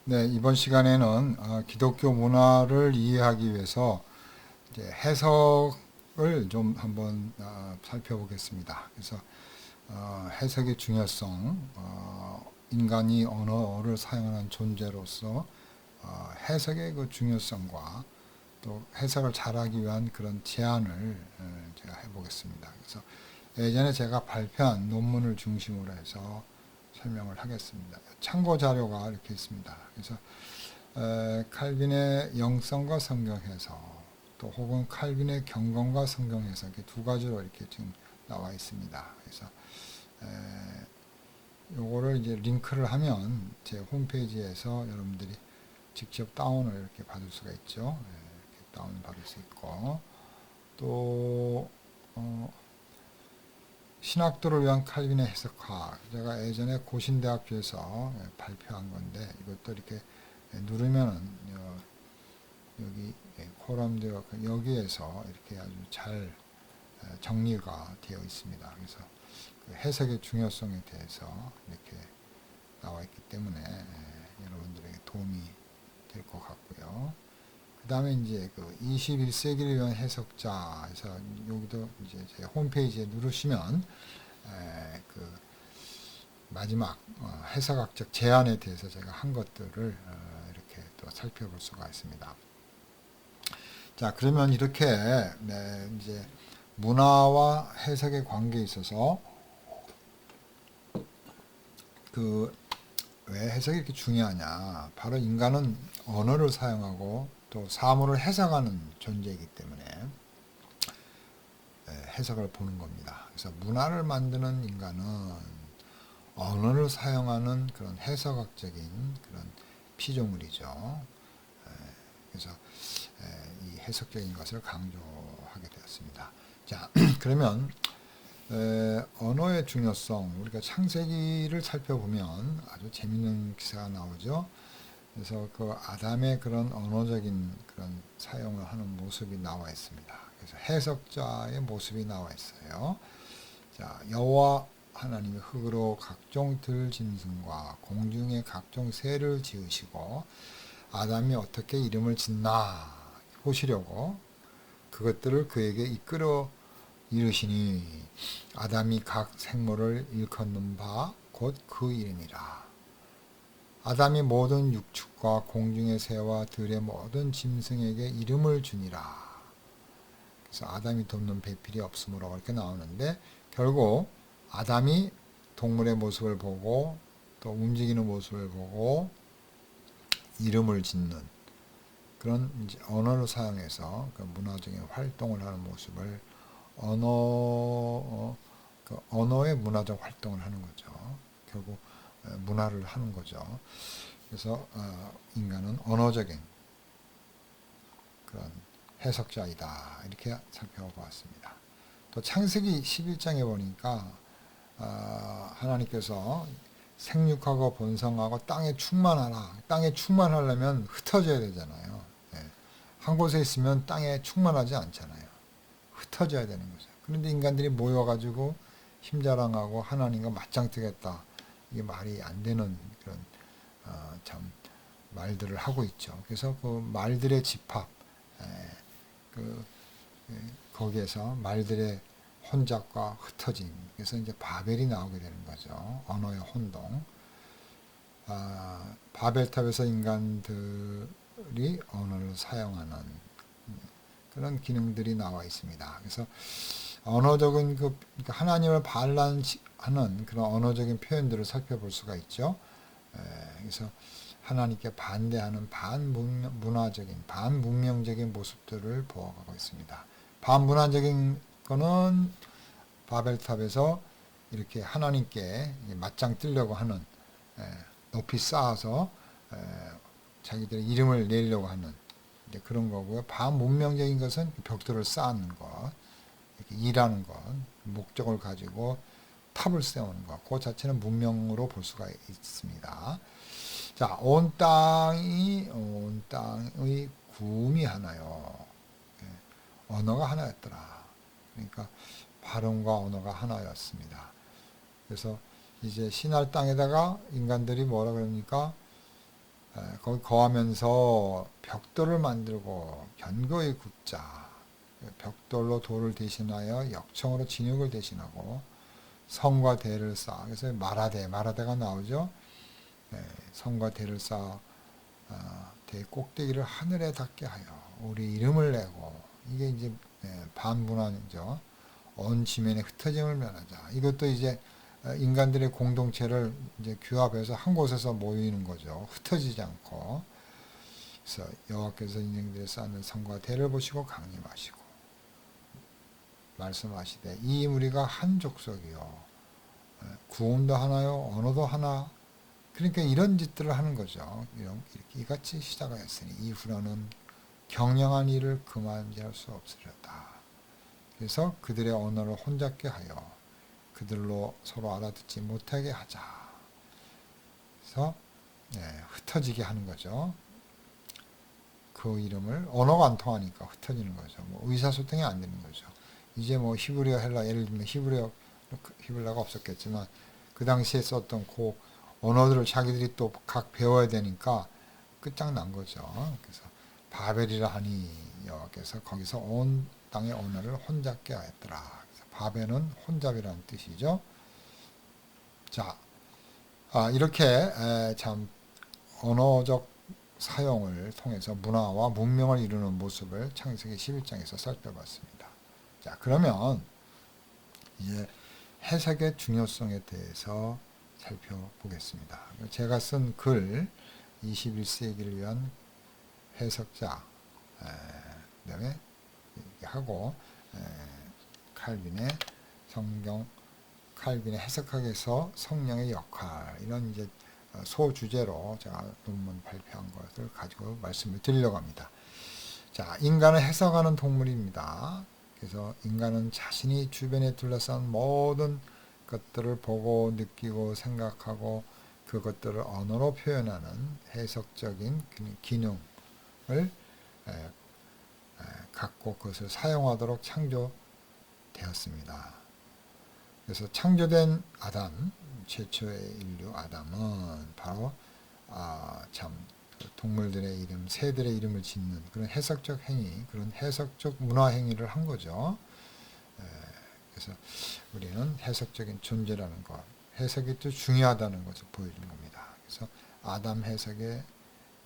네, 이번 시간에는 기독교 문화를 이해하기 위해서 이제 해석을 좀 한번 살펴보겠습니다. 그래서 해석의 중요성, 인간이 언어를 사용하는 존재로서 해석의 그 중요성과 또 해석을 잘하기 위한 그런 제안을 제가 해보겠습니다. 그래서 예전에 제가 발표한 논문을 중심으로 해서 설명을 하겠습니다. 참고 자료가 이렇게 있습니다. 그래서 칼빈의 영성과 성경해석, 또 혹은 칼빈의 경건과 성경해석, 이렇게 두 가지로 이렇게 지금 나와 있습니다. 그래서 요거를 이제 링크를 하면 제 홈페이지에서 여러분들이 직접 다운을 이렇게 받을 수가 있죠. 이렇게 다운 받을 수 있고, 또 신학도를 위한 칼빈의 해석학, 제가 예전에 고신대학교에서 발표한 건데 이것도 이렇게 누르면은 여기 코럼되어 여기에서 이렇게 아주 잘 정리가 되어 있습니다. 그래서 그 해석의 중요성에 대해서 이렇게 나와 있기 때문에 여러분들에게 도움이 될 것 같고요. 그 다음에 이제 그 21세기를 위한 해석자에서 여기도 이제 제 홈페이지에 누르시면 그 마지막 해석학적 제안에 대해서 제가 한 것들을 이렇게 또 살펴볼 수가 있습니다. 자, 그러면 이렇게 이제 문화와 해석의 관계에 있어서 그 왜 해석이 이렇게 중요하냐? 바로 인간은 언어를 사용하고 또 사물을 해석하는 존재이기 때문에 해석을 보는 겁니다. 그래서 문화를 만드는 인간은 언어를 사용하는 그런 해석학적인 그런 피조물이죠. 그래서 이 해석적인 것을 강조하게 되었습니다. 자, 그러면 언어의 중요성, 우리가 창세기를 살펴보면 아주 재밌는 기사가 나오죠. 그래서 그 아담의 그런 언어적인 그런 사용을 하는 모습이 나와 있습니다. 그래서 해석자의 모습이 나와 있어요. 자, 여호와 하나님이 흙으로 각종 들짐승과 공중의 각종 새를 지으시고 아담이 어떻게 이름을 짓나 보시려고 그것들을 그에게 이끌어 이르시니 아담이 각 생물을 일컫는 바 곧 그 이름이라. 아담이 모든 육축과 공중의 새와 들의 모든 짐승에게 이름을 주니라. 그래서 아담이 돕는 배필이 없으므로 이렇게 나오는데 결국 아담이 동물의 모습을 보고 또 움직이는 모습을 보고 이름을 짓는 그런 이제 언어를 사용해서 그 문화적인 활동을 하는 모습을 언어의 문화적 활동을 하는 거죠. 결국 문화를 하는 거죠. 그래서 인간은 언어적인 그런 해석자이다. 이렇게 살펴보았습니다. 또 창세기 11장에 보니까 하나님께서 생육하고 번성하고 땅에 충만하라. 땅에 충만하려면 흩어져야 되잖아요. 한 곳에 있으면 땅에 충만하지 않잖아요. 흩어져야 되는 거죠. 그런데 인간들이 모여가지고 힘자랑하고 하나님과 맞짱 뜨겠다. 이게 말이 안 되는 그런 참 말들을 하고 있죠. 그래서 그 말들의 집합, 그 거기에서 말들의 혼잡과 흩어짐. 그래서 이제 바벨이 나오게 되는 거죠. 언어의 혼동. 바벨탑에서 인간들이 언어를 사용하는 그런 기능들이 나와 있습니다. 그래서 언어적인 그러니까 하나님을 반란하는 그런 언어적인 표현들을 살펴볼 수가 있죠. 그래서 하나님께 반대하는 반문화적인 반문명적인 모습들을 보아가고 있습니다. 반문화적인 거는 바벨탑에서 이렇게 하나님께 맞짱 뜨려고 하는 높이 쌓아서 자기들의 이름을 내려고 하는 그런 거고요. 반문명적인 것은 벽돌을 쌓는 것, 이렇게 일하는 것, 목적을 가지고 탑을 세우는 것, 그 자체는 문명으로 볼 수가 있습니다. 자, 온 땅의 구음이 하나요. 언어가 하나였더라. 그러니까 발음과 언어가 하나였습니다. 그래서 이제 신할 땅에다가 인간들이 뭐라 그럽니까? 거기 거하면서 벽돌을 만들고 견고히 굽자. 벽돌로 돌을 대신하여 역청으로 진흙을 대신하고 성과 대를 쌓아. 그래서 마라대가 나오죠. 성과 대를 쌓아 대 꼭대기를 하늘에 닿게 하여 우리 이름을 내고, 이게 이제 반문안이죠. 온 지면에 흩어짐을 면하자. 이것도 이제 인간들의 공동체를 이제 규합해서 한 곳에서 모이는 거죠. 흩어지지 않고. 그래서 여호와께서 인생들에 쌓는 성과 대를 보시고 강림하시고 말씀하시되 이 무리가 한 족속이요 구음도 하나요 언어도 하나. 그러니까 이런 짓들을 하는 거죠. 이렇게 이같이 시작하였으니 이후로는 경영한 일을 그만할 수 없으려다. 그래서 그들의 언어를 혼잡게 하여 그들로 서로 알아듣지 못하게 하자. 그래서 흩어지게 하는 거죠. 그 이름을, 언어가 안 통하니까 흩어지는 거죠. 뭐 의사소통이 안 되는 거죠. 이제 뭐 히브리어, 헬라, 예를 들면 히브리어가 없었겠지만 그 당시에 썼던 그 언어들을 자기들이 또 각 배워야 되니까 끝장난 거죠. 그래서 바벨이라 하니 여호와께서 거기서 온 땅의 언어를 혼잡게 하였더라. 그래서 바벨은 혼잡이라는 뜻이죠. 자, 이렇게 참 언어적 사용을 통해서 문화와 문명을 이루는 모습을 창세기 11장에서 살펴봤습니다. 자, 그러면 이제 해석의 중요성에 대해서 살펴보겠습니다. 제가 쓴 글 21세기를 위한 해석자, 그다음에 하고 칼빈의 성경, 칼빈의 해석학에서 성령의 역할, 이런 이제 소주제로 제가 논문 발표한 것을 가지고 말씀을 드리려고 합니다. 자, 인간은 해석하는 동물입니다. 그래서 인간은 자신이 주변에 둘러싼 모든 것들을 보고 느끼고 생각하고 그것들을 언어로 표현하는 해석적인 기능을 갖고 그것을 사용하도록 창조되었습니다. 그래서 창조된 아담, 최초의 인류 아담은 바로 참 동물들의 이름, 새들의 이름을 짓는 그런 해석적 행위, 그런 해석적 문화 행위를 한 거죠. 그래서 우리는 해석적인 존재라는 것, 해석이 또 중요하다는 것을 보여준 겁니다. 그래서 아담 해석의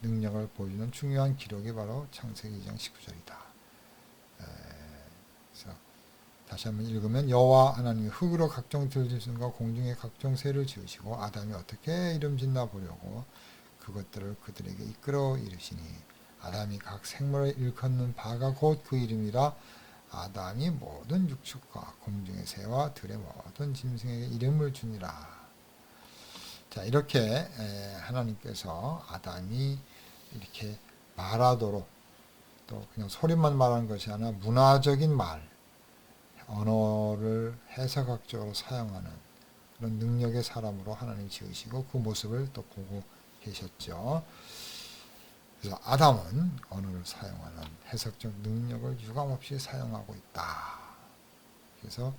능력을 보여주는 중요한 기록이 바로 창세기 2장 19절이다. 그래서 다시 한번 읽으면 여호와 하나님이 흙으로 각종 들짐승과 공중의 각종 새를 지으시고 아담이 어떻게 이름 짓나 보려고 그것들을 그들에게 이끌어 이르시니 아담이 각 생물을 일컫는 바가 곧 그 이름이라 아담이 모든 육축과 공중의 새와 들의 모든 짐승에게 이름을 주니라. 자, 이렇게 하나님께서 아담이 이렇게 말하도록, 또 그냥 소리만 말하는 것이 아니라 문화적인 말, 언어를 해석학적으로 사용하는 그런 능력의 사람으로 하나님 지으시고 그 모습을 또 보고 계셨죠. 그래서 아담은 언어를 사용하는 해석적 능력을 유감없이 사용하고 있다. 그래서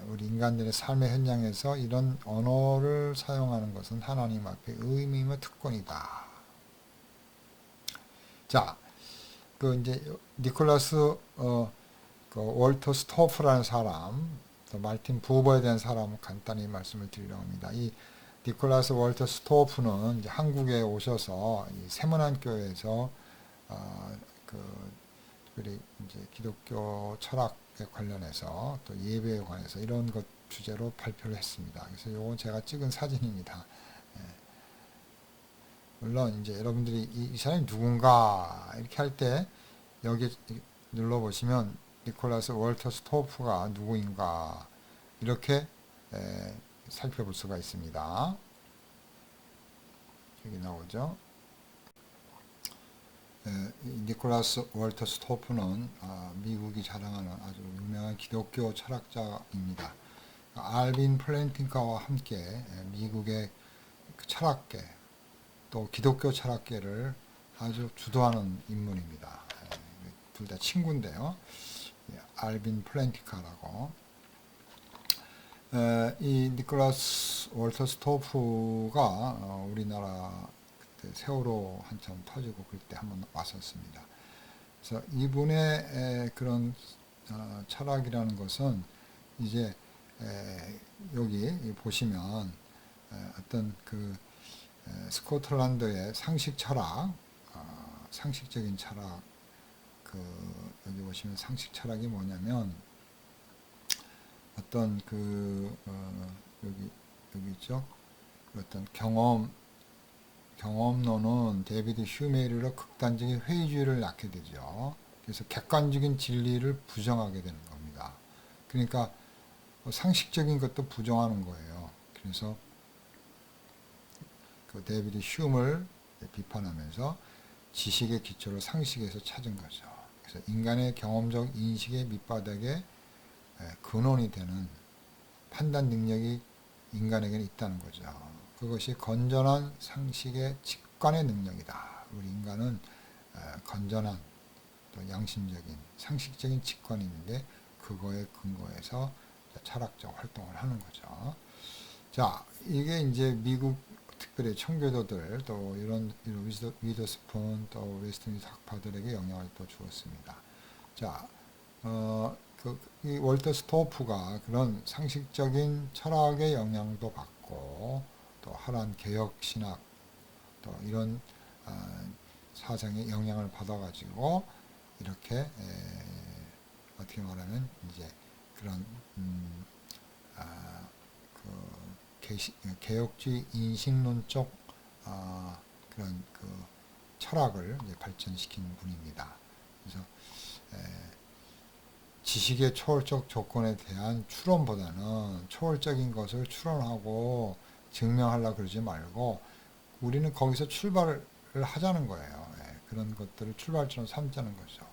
우리 인간들의 삶의 현장에서 이런 언어를 사용하는 것은 하나님 앞에 의미와 특권이다. 자, 그 이제 니콜라스 그 월터 스토프라는 사람, 또 말틴 부버에 대한 사람은 간단히 말씀을 드리려고 합니다. 이 니콜라스 월터 스토프는 이제 한국에 오셔서 이 세문안 교회에서 특별히 이제 기독교 철학에 관련해서 또 예배에 관해서 이런 것 주제로 발표를 했습니다. 그래서 이건 제가 찍은 사진입니다. 물론 이제 여러분들이 이 사람이 누군가 이렇게 할 때 여기 눌러보시면 니콜라스 월터 스토프가 누구인가 이렇게 살펴볼 수가 있습니다. 여기 나오죠. 니콜라스 월터 스토프는 미국이 자랑하는 아주 유명한 기독교 철학자입니다. 알빈 플랜팅가와 함께 미국의 철학계 또 기독교 철학계를 아주 주도하는 인물입니다. 둘 다 친구인데요. 알빈 플랜팅가라고. 이 니콜라스 월터 스토프가 우리나라 세월호 한참 터지고 그럴 때 한번 왔었습니다. 그래서 이분의 그런 철학이라는 것은 이제 여기 보시면 어떤 그 스코틀랜드의 상식 철학, 상식적인 철학, 여기 보시면 상식 철학이 뭐냐면 어떤 여기 있죠. 어떤 경험론은 데이비드 휴메에 이르러 극단적인 회의주의를 낳게 되죠. 그래서 객관적인 진리를 부정하게 되는 겁니다. 그러니까 상식적인 것도 부정하는 거예요. 그래서 그 데이비드 휴메를 비판하면서 지식의 기초를 상식에서 찾은 거죠. 그래서 인간의 경험적 인식의 밑바닥에 근원이 되는 판단 능력이 인간에게는 있다는 거죠. 그것이 건전한 상식의 직관의 능력이다. 우리 인간은 건전한 또 양심적인 상식적인 직관이 있는데 그거에 근거해서 철학적 활동을 하는 거죠. 자, 이게 이제 미국 특별히 청교도들 또 이런 위더스푼 또 웨스트민스터 학파들에게 영향을 또 주었습니다. 자, 이 월터 스토프가 그런 상식적인 철학의 영향도 받고 또 하란 개혁 신학 또 이런 사상의 영향을 받아가지고 이렇게 어떻게 말하면 이제 그런 개혁주의 인식론적 그런 철학을 이제 발전시킨 분입니다. 그래서 지식의 초월적 조건에 대한 추론보다는 초월적인 것을 추론하고 증명하려고 그러지 말고 우리는 거기서 출발을 하자는 거예요. 그런 것들을 출발점으로 삼자는 거죠.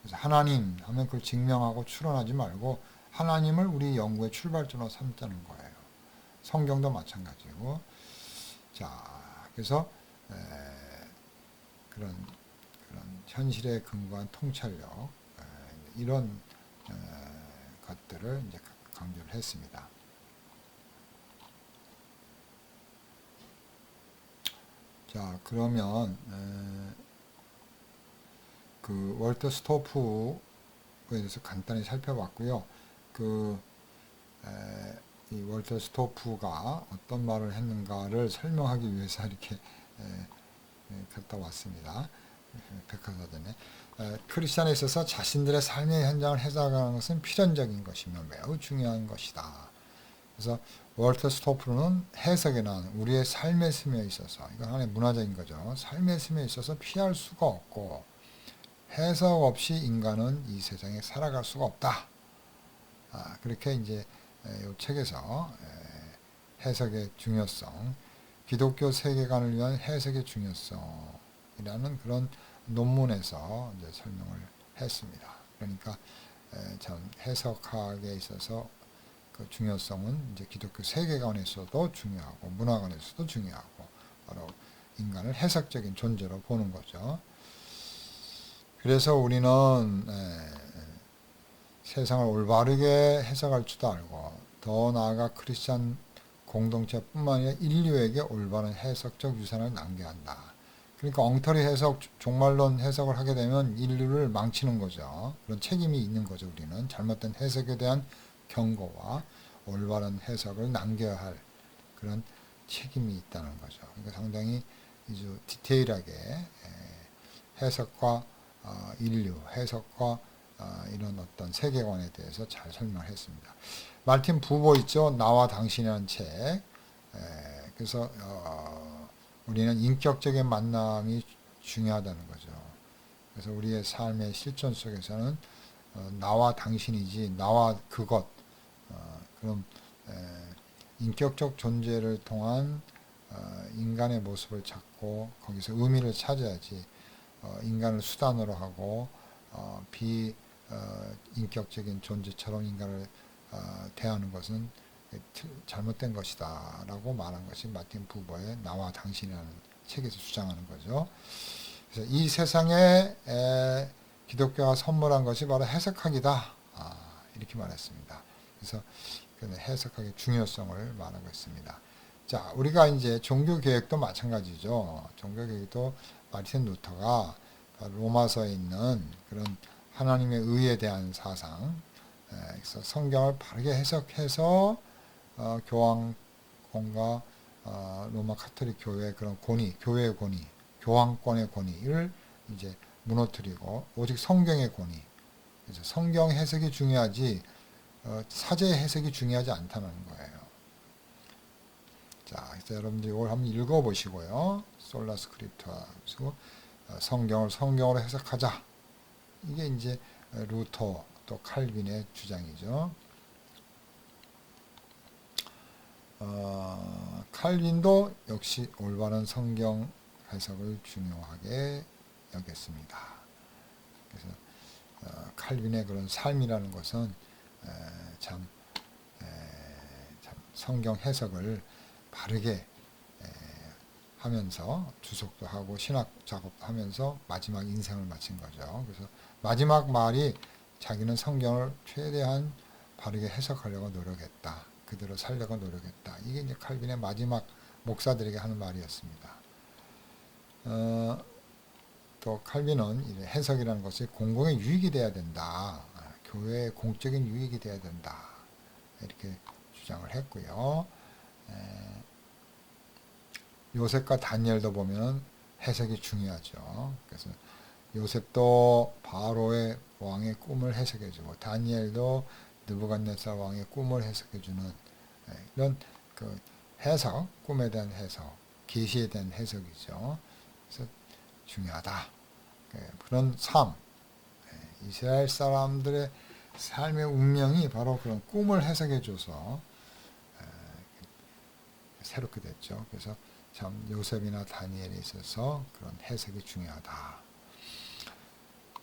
그래서 하나님 하면 그걸 증명하고 추론하지 말고 하나님을 우리 연구의 출발점으로 삼자는 거예요. 성경도 마찬가지고. 자, 그래서 그런 현실에 근거한 통찰력 이런 것들을 이제 강조를 했습니다. 자, 그러면 그 월터 스토프에 대해서 간단히 살펴봤고요. 이 월터 스토프가 어떤 말을 했는가를 설명하기 위해서 이렇게 갔다 왔습니다. 백과사전에. 크리스천에 있어서 자신들의 삶의 현장을 해석하는 것은 필연적인 것이며 매우 중요한 것이다. 그래서 월터 스토프는 해석에 난 우리의 삶의 씀에 있어서 이건 하나의 문화적인 거죠. 삶의 씀에 있어서 피할 수가 없고 해석 없이 인간은 이 세상에 살아갈 수가 없다. 그렇게 이제 이 책에서 해석의 중요성, 기독교 세계관을 위한 해석의 중요성이라는 그런 논문에서 이제 설명을 했습니다. 그러니까 참 해석학에 있어서 그 중요성은 이제 기독교 세계관에서도 중요하고 문화관에서도 중요하고 바로 인간을 해석적인 존재로 보는 거죠. 그래서 우리는 세상을 올바르게 해석할 줄도 알고 더 나아가 크리스찬 공동체뿐만 아니라 인류에게 올바른 해석적 유산을 남겨야 한다. 그러니까 엉터리 해석, 종말론 해석을 하게 되면 인류를 망치는 거죠. 그런 책임이 있는 거죠. 우리는 잘못된 해석에 대한 경고와 올바른 해석을 남겨야 할 그런 책임이 있다는 거죠. 그러니까 상당히 아주 디테일하게 해석과 인류, 해석과 이런 어떤 세계관에 대해서 잘 설명했습니다. 말틴 부보 있죠. 나와 당신이라는 책. 그래서 우리는 인격적인 만남이 중요하다는 거죠. 그래서 우리의 삶의 실존 속에서는 나와 당신이지 나와 그것 그럼 인격적 존재를 통한 인간의 모습을 찾고 거기서 의미를 찾아야지 인간을 수단으로 하고 비인격적인 존재처럼 인간을 대하는 것은 잘못된 것이다 라고 말한 것이 마틴 부버의 나와 당신이라는 책에서 주장하는 거죠. 그래서 이 세상에 기독교가 선물한 것이 바로 해석학이다 이렇게 말했습니다. 그래서 해석학의 중요성을 말하고 있습니다. 자, 우리가 이제 종교 개혁도 마찬가지죠. 종교 개혁도 마르틴 루터가 로마서에 있는 그런 하나님의 의에 대한 사상, 그래서 성경을 바르게 해석해서 교황권과 로마 카톨릭 교회의 그런 권위, 교회의 권위, 교황권의 권위를 이제 무너뜨리고 오직 성경의 권위. 그래서 성경 해석이 중요하지 사제 해석이 중요하지 않다는 거예요. 자, 그래서 여러분들 이걸 한번 읽어보시고요. 솔라 스크립트와 그리고 성경을 성경으로 해석하자. 이게 이제 루터 또 칼빈의 주장이죠. 칼빈도 역시 올바른 성경 해석을 중요하게 여겼습니다. 그래서 칼빈의 그런 삶이라는 것은 참 성경 해석을 바르게 하면서 주석도 하고 신학 작업도 하면서 마지막 인생을 마친 거죠. 그래서 마지막 말이 자기는 성경을 최대한 바르게 해석하려고 노력했다. 그대로 살려고 노력했다. 이게 이제 칼빈의 마지막 목사들에게 하는 말이었습니다. 또 칼빈은 해석이라는 것이 공공의 유익이 돼야 된다. 교회의 공적인 유익이 돼야 된다. 이렇게 주장을 했고요. 요셉과 다니엘도 보면 해석이 중요하죠. 그래서 요셉도 바로의 왕의 꿈을 해석해주고 다니엘도 느부갓네살 왕의 꿈을 해석해주는 이런 그 해석, 꿈에 대한 해석, 계시에 대한 해석이죠. 그래서 중요하다. 그런 삶, 이스라엘 사람들의 삶의 운명이 바로 그런 꿈을 해석해줘서 새롭게 됐죠. 그래서 참 요셉이나 다니엘에 있어서 그런 해석이 중요하다.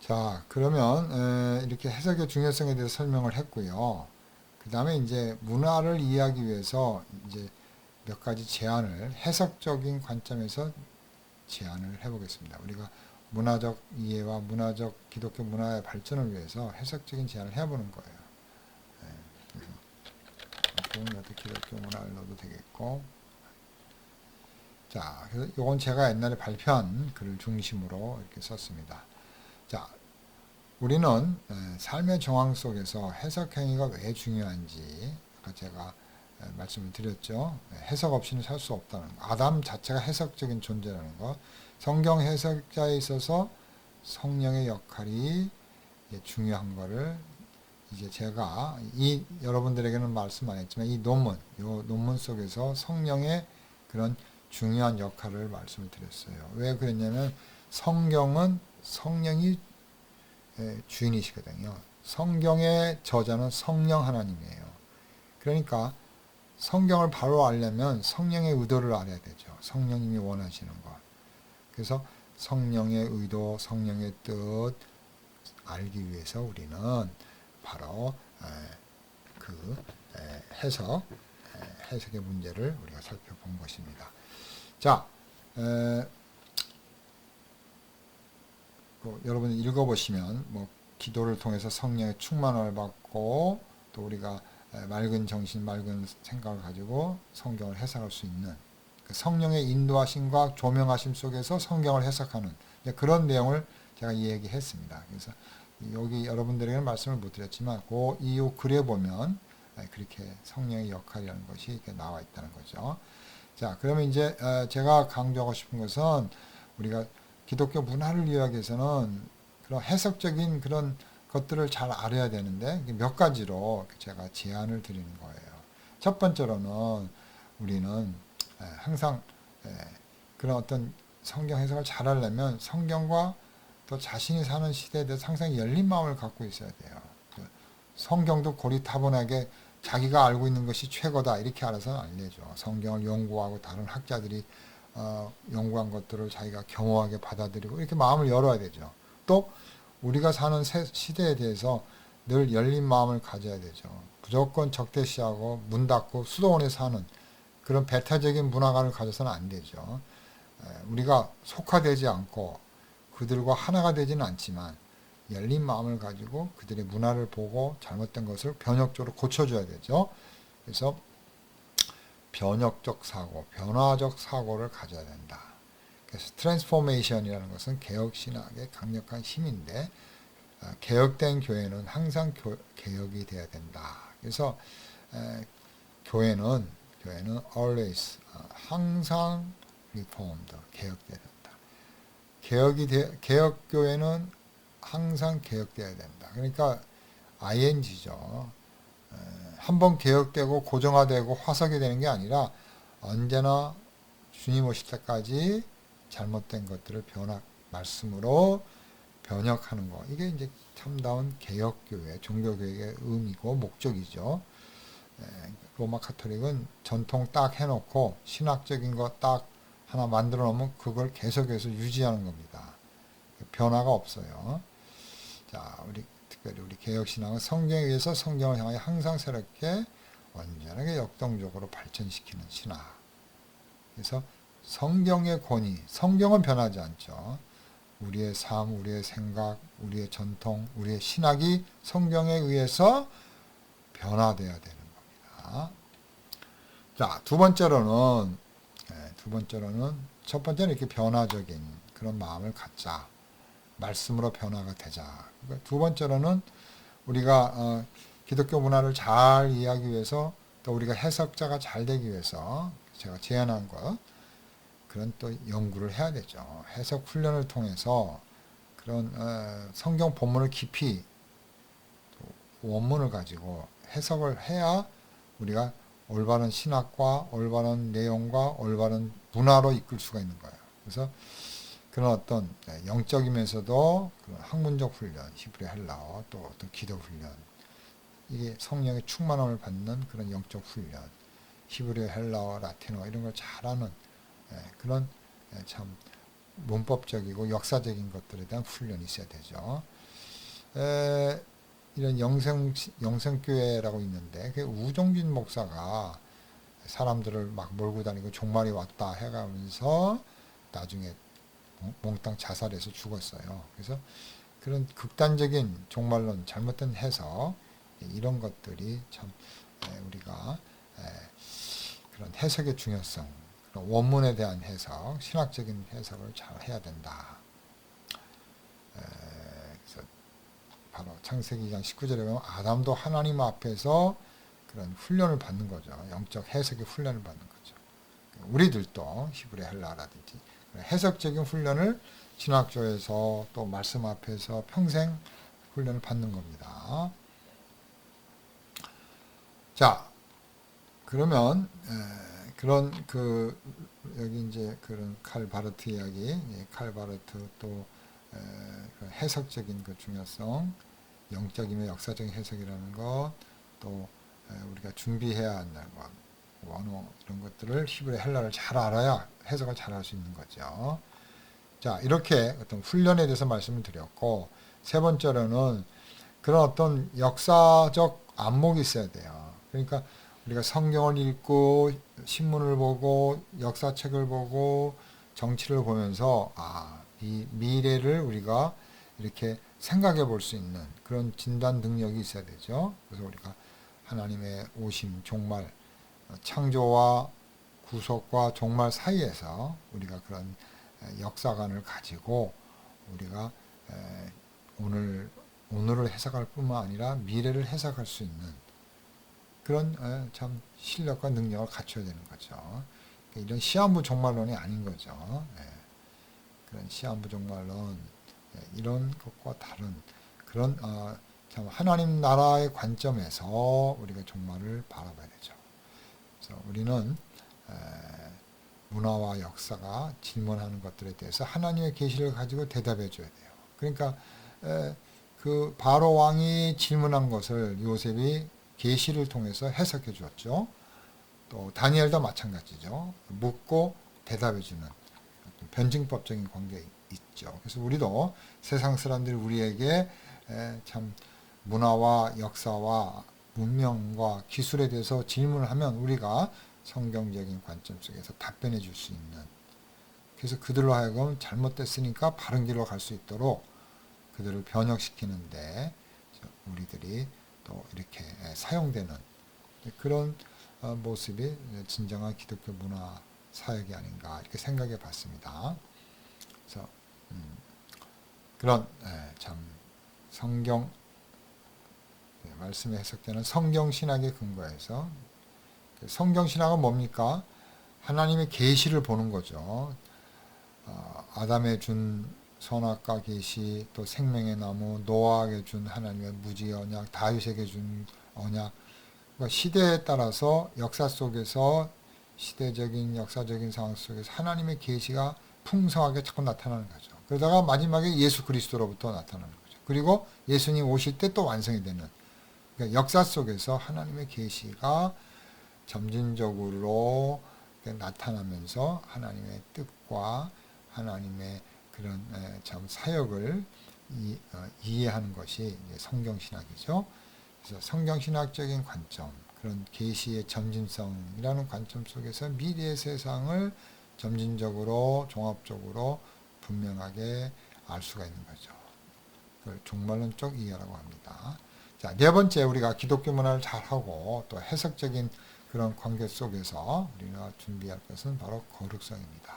자, 그러면 이렇게 해석의 중요성에 대해서 설명을 했고요. 그 다음에 이제 문화를 이해하기 위해서 이제 몇 가지 제안을 해석적인 관점에서 제안을 해보겠습니다. 우리가 문화적 이해와 문화적 기독교 문화의 발전을 위해서 해석적인 제안을 해보는 거예요. 그래서 기독교 문화를 넣어도 되겠고. 자, 그래서 이건 제가 옛날에 발표한 글을 중심으로 이렇게 썼습니다. 자, 우리는 삶의 정황 속에서 해석 행위가 왜 중요한지 아까 제가 말씀을 드렸죠. 해석 없이는 살 수 없다는 거. 아담 자체가 해석적인 존재라는 거. 성경 해석자에 있어서 성령의 역할이 중요한 거를 이제 제가 여러분들에게는 말씀 안 했지만 이 논문 속에서 성령의 그런 중요한 역할을 말씀을 드렸어요. 왜 그랬냐면 성경은 성령이 주인이시거든요. 성경의 저자는 성령 하나님이에요. 그러니까 성경을 바로 알려면 성령의 의도를 알아야 되죠. 성령님이 원하시는 것. 그래서 성령의 의도, 성령의 뜻 알기 위해서 우리는 바로 그 해석의 문제를 우리가 살펴본 것입니다. 자, 여러분이 읽어보시면 기도를 통해서 성령의 충만을 받고 또 우리가 맑은 정신, 맑은 생각을 가지고 성경을 해석할 수 있는 그 성령의 인도하심과 조명하심 속에서 성경을 해석하는 그런 내용을 제가 얘기했습니다. 그래서 여기 여러분들에게는 말씀을 못 드렸지만 이 글에 보면 그렇게 성령의 역할이라는 것이 이렇게 나와 있다는 거죠. 자, 그러면 이제 제가 강조하고 싶은 것은 우리가 기독교 문화를 이해하기 위해서는 그런 해석적인 그런 것들을 잘 알아야 되는데 몇 가지로 제가 제안을 드리는 거예요. 첫 번째로는 우리는 항상 그런 어떤 성경 해석을 잘 하려면 성경과 또 자신이 사는 시대에 대해서 항상 열린 마음을 갖고 있어야 돼요. 성경도 고리타분하게 자기가 알고 있는 것이 최고다 이렇게 알아서는 안 되죠. 성경을 연구하고 다른 학자들이 연구한 것들을 자기가 겸허하게 받아들이고 이렇게 마음을 열어야 되죠. 또 우리가 사는 시대에 대해서 늘 열린 마음을 가져야 되죠. 무조건 적대시하고 문 닫고 수도원에 사는 그런 배타적인 문화관을 가져서는 안 되죠. 우리가 속화되지 않고 그들과 하나가 되지는 않지만 열린 마음을 가지고 그들의 문화를 보고 잘못된 것을 변혁적으로 고쳐줘야 되죠. 그래서 변혁적 사고, 변화적 사고를 가져야 된다. 그래서 트랜스포메이션이라는 것은 개혁신학의 강력한 힘인데 개혁된 교회는 항상 개혁이 돼야 된다. 그래서 교회는 always 항상 reformed 개혁돼야 된다. 개혁 교회는 항상 개혁돼야 된다. 그러니까 ing죠. 한번 개혁되고 고정화되고 화석이 되는 게 아니라 언제나 주님 오실 때까지 잘못된 것들을 말씀으로 변혁하는 거. 이게 이제 참다운 개혁교회, 종교교회의 의미고 목적이죠. 로마 카톨릭은 전통 딱 해놓고 신학적인 거 딱 하나 만들어 놓으면 그걸 계속해서 유지하는 겁니다. 변화가 없어요. 자, 특별히 우리 개혁신앙은 성경에 의해서 성경을 향하여 항상 새롭게 완전하게 역동적으로 발전시키는 신학. 그래서 성경의 권위, 성경은 변하지 않죠. 우리의 삶, 우리의 생각, 우리의 전통, 우리의 신학이 성경에 의해서 변화되어야 되는 겁니다. 자, 두 번째로는 첫 번째는 이렇게 변화적인 그런 마음을 갖자. 말씀으로 변화가 되자. 그러니까 두 번째로는 우리가 기독교 문화를 잘 이해하기 위해서 또 우리가 해석자가 잘 되기 위해서 제가 제안한 것 그런 또 연구를 해야 되죠. 해석 훈련을 통해서 그런 성경 본문을 깊이 원문을 가지고 해석을 해야 우리가 올바른 신학과 올바른 내용과 올바른 문화로 이끌 수가 있는 거예요. 그래서 그런 어떤 영적이면서도 그런 학문적 훈련, 히브리 헬라어 또 어떤 기도 훈련, 이게 성령의 충만함을 받는 그런 영적 훈련, 히브리 헬라어, 라틴어 이런 걸 잘하는 그런 참 문법적이고 역사적인 것들에 대한 훈련이 있어야 되죠. 이런 영생교회라고 있는데 그 우종진 목사가 사람들을 막 몰고 다니고 종말이 왔다 해가면서 나중에 몽땅 자살해서 죽었어요. 그래서 그런 극단적인 종말론, 잘못된 해석 이런 것들이 참 우리가 그런 해석의 중요성, 그런 원문에 대한 해석, 신학적인 해석을 잘 해야 된다. 그래서 바로 창세기 2장 19절에 보면 아담도 하나님 앞에서 그런 훈련을 받는 거죠. 영적 해석의 훈련을 받는 거죠. 우리들도 히브리 헬라라든지 해석적인 훈련을 신학교에서 또 말씀 앞에서 평생 훈련을 받는 겁니다. 자, 그러면 그런 여기 이제 그런 칼 바르트 이야기, 칼 바르트 또 해석적인 그 중요성, 영적이며 역사적인 해석이라는 것, 또 우리가 준비해야 한다는 것, 원어 이런 것들을 히브리 헬라를 잘 알아야 해석을 잘 할 수 있는 거죠. 자, 이렇게 어떤 훈련에 대해서 말씀을 드렸고, 세 번째로는 그런 어떤 역사적 안목이 있어야 돼요. 그러니까 우리가 성경을 읽고 신문을 보고 역사책을 보고 정치를 보면서 이 미래를 우리가 이렇게 생각해 볼 수 있는 그런 진단 능력이 있어야 되죠. 그래서 우리가 하나님의 오심, 종말, 창조와 구속과 종말 사이에서 우리가 그런 역사관을 가지고 우리가 오늘을 해석할 뿐만 아니라 미래를 해석할 수 있는 그런 참 실력과 능력을 갖춰야 되는 거죠. 이런 시한부 종말론이 아닌 거죠. 그런 시한부 종말론 이런 것과 다른 그런 참 하나님 나라의 관점에서 우리가 종말을 바라봐야 되죠. 그래서 우리는 문화와 역사가 질문하는 것들에 대해서 하나님의 계시를 가지고 대답해 줘야 돼요. 그러니까 그 바로 왕이 질문한 것을 요셉이 계시를 통해서 해석해 주었죠. 또 다니엘도 마찬가지죠. 묻고 대답해 주는 변증법적인 관계 있죠. 그래서 우리도 세상 사람들이 우리에게 참 문화와 역사와 문명과 기술에 대해서 질문을 하면 우리가 성경적인 관점 속에서 답변해 줄 수 있는, 그래서 그들로 하여금 잘못됐으니까 바른 길로 갈 수 있도록 그들을 변혁시키는데 우리들이 또 이렇게 사용되는 그런 모습이 진정한 기독교 문화 사역이 아닌가 이렇게 생각해 봤습니다. 그래서 그런 참 성경 말씀의 해석자는 성경 신학에 근거해서 성경 신학은 뭡니까? 하나님의 계시를 보는 거죠. 아담에 준 선악과 계시, 또 생명의 나무, 노아에게 준 하나님의 무지 언약, 다윗에게 준 언약. 그러니까 시대에 따라서 역사 속에서 시대적인 역사적인 상황 속에서 하나님의 계시가 풍성하게 자꾸 나타나는 거죠. 그러다가 마지막에 예수 그리스도로부터 나타나는 거죠. 그리고 예수님 오실 때 또 완성이 되는. 그러니까 역사 속에서 하나님의 계시가 점진적으로 나타나면서 하나님의 뜻과 하나님의 그런 참 사역을 이해하는 것이 성경신학이죠. 그래서 성경신학적인 관점, 그런 계시의 점진성이라는 관점 속에서 미래의 세상을 점진적으로 종합적으로 분명하게 알 수가 있는 거죠. 그걸 종말론적 이해라고 합니다. 자, 네 번째 우리가 기독교 문화를 잘하고 또 해석적인 그런 관계 속에서 우리가 준비할 것은 바로 거룩성입니다.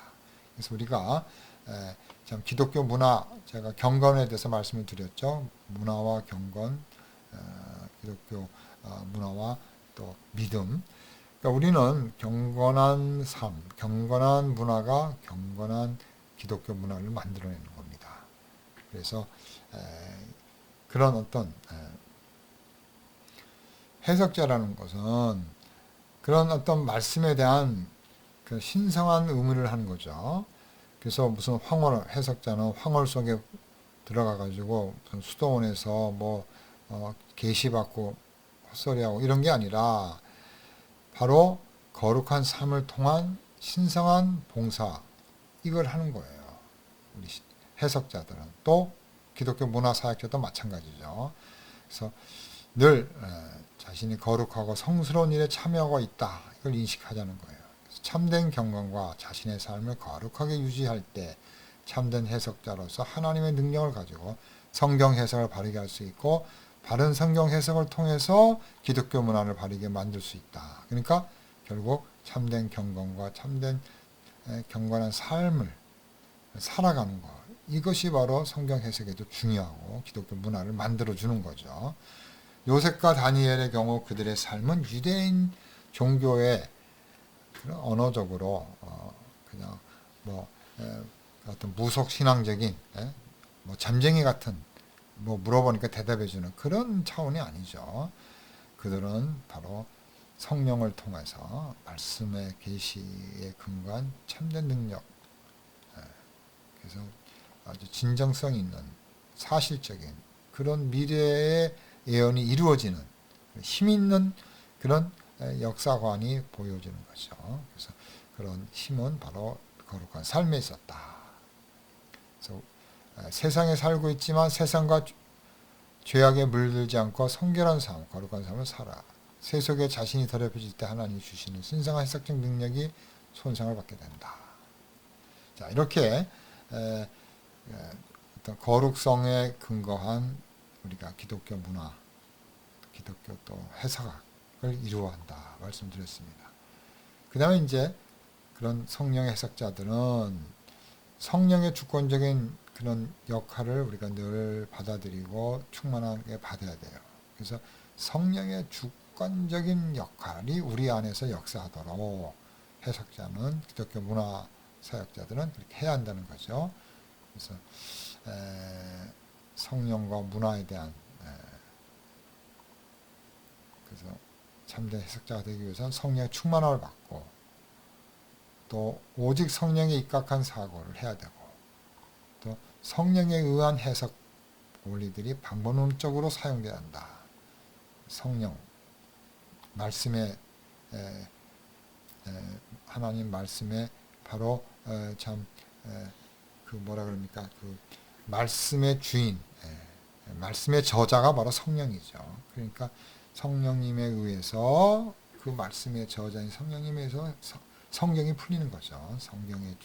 그래서 우리가 참 기독교 문화, 제가 경건에 대해서 말씀을 드렸죠. 문화와 경건, 기독교 문화와 또 믿음. 그러니까 우리는 경건한 삶, 경건한 문화가 경건한 기독교 문화를 만들어내는 겁니다. 그래서 그런 어떤 해석자라는 것은 그런 어떤 말씀에 대한 그 신성한 의문을 하는 거죠. 그래서 무슨 황홀 해석자는 황홀 속에 들어가 가지고 수도원에서 뭐 계시받고 헛소리하고 이런 게 아니라 바로 거룩한 삶을 통한 신성한 봉사 이걸 하는 거예요. 우리 해석자들은 또 기독교 문화 사역자도 마찬가지죠. 그래서 늘 자신이 거룩하고 성스러운 일에 참여하고 있다 이걸 인식하자는 거예요. 참된 경건과 자신의 삶을 거룩하게 유지할 때 참된 해석자로서 하나님의 능력을 가지고 성경 해석을 바르게 할 수 있고 바른 성경 해석을 통해서 기독교 문화를 바르게 만들 수 있다. 그러니까 결국 참된 경건과 참된 경건한 삶을 살아가는 것. 이것이 바로 성경 해석에도 중요하고 기독교 문화를 만들어주는 거죠. 요셉과 다니엘의 경우 그들의 삶은 유대인 종교의 언어적으로 그냥 뭐 어떤 무속 신앙적인 뭐 잠쟁이 같은 뭐 물어보니까 대답해주는 그런 차원이 아니죠. 그들은 바로 성령을 통해서 말씀의 계시에 근거한 참된 능력, 그래서 아주 진정성 있는 사실적인 그런 미래의 예언이 이루어지는 힘 있는 그런 역사관이 보여지는 거죠. 그래서 그런 힘은 바로 거룩한 삶에 있었다. 그래서 세상에 살고 있지만 세상과 죄악에 물들지 않고 성결한 삶, 거룩한 삶을 살아. 세속에 자신이 더럽혀질 때 하나님이 주시는 신성한 해석적 능력이 손상을 받게 된다. 자, 이렇게 어떤 거룩성에 근거한 우리가 기독교 문화, 기독교 또 해석학을 이루어한다 말씀드렸습니다. 그 다음에 이제 그런 성령의 해석자들은 성령의 주권적인 그런 역할을 우리가 늘 받아들이고 충만하게 받아야 돼요. 그래서 성령의 주권적인 역할이 우리 안에서 역사하도록 해석자는 기독교 문화 사역자들은 그렇게 해야 한다는 거죠. 그래서 성령과 문화에 대한 그래서 참된 해석자가 되기 위해서는 성령의 충만함을 받고 또 오직 성령에 입각한 사고를 해야 되고 또 성령에 의한 해석 원리들이 방법론적으로 사용돼야 한다. 성령 말씀에 하나님 말씀에 바로 참 그 뭐라 그럽니까 그 말씀의 주인 말씀의 저자가 바로 성령이죠. 그러니까 성령님에 의해서 그 말씀의 저자인 성령님에 의해서 성경이 풀리는 거죠. 성경의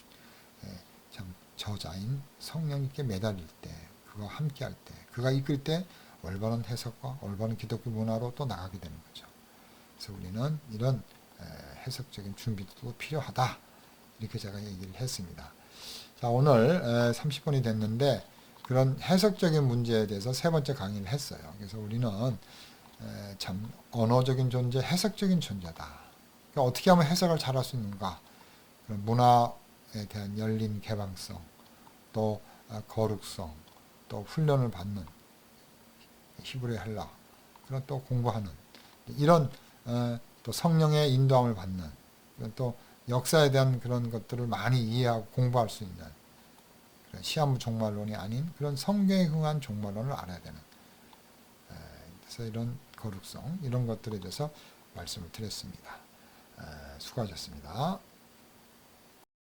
참 저자인 성령님께 매달릴 때, 그가 함께할 때, 그가 이끌 때 올바른 해석과 올바른 기독교 문화로 또 나가게 되는 거죠. 그래서 우리는 이런 해석적인 준비도 필요하다. 이렇게 제가 얘기를 했습니다. 자, 오늘 30분이 됐는데 그런 해석적인 문제에 대해서 세 번째 강의를 했어요. 그래서 우리는 참 언어적인 존재, 해석적인 존재다. 그러니까 어떻게 하면 해석을 잘할 수 있는가? 그런 문화에 대한 열린 개방성, 또 거룩성, 또 훈련을 받는 히브리 헬라, 그런 또 공부하는 이런 또 성령의 인도함을 받는 또 역사에 대한 그런 것들을 많이 이해하고 공부할 수 있는 그런 시한부 종말론이 아닌 그런 성경에 흥한 종말론을 알아야 되는 그래서 이런 거룩성 이런 것들에 대해서 말씀을 드렸습니다. 수고하셨습니다.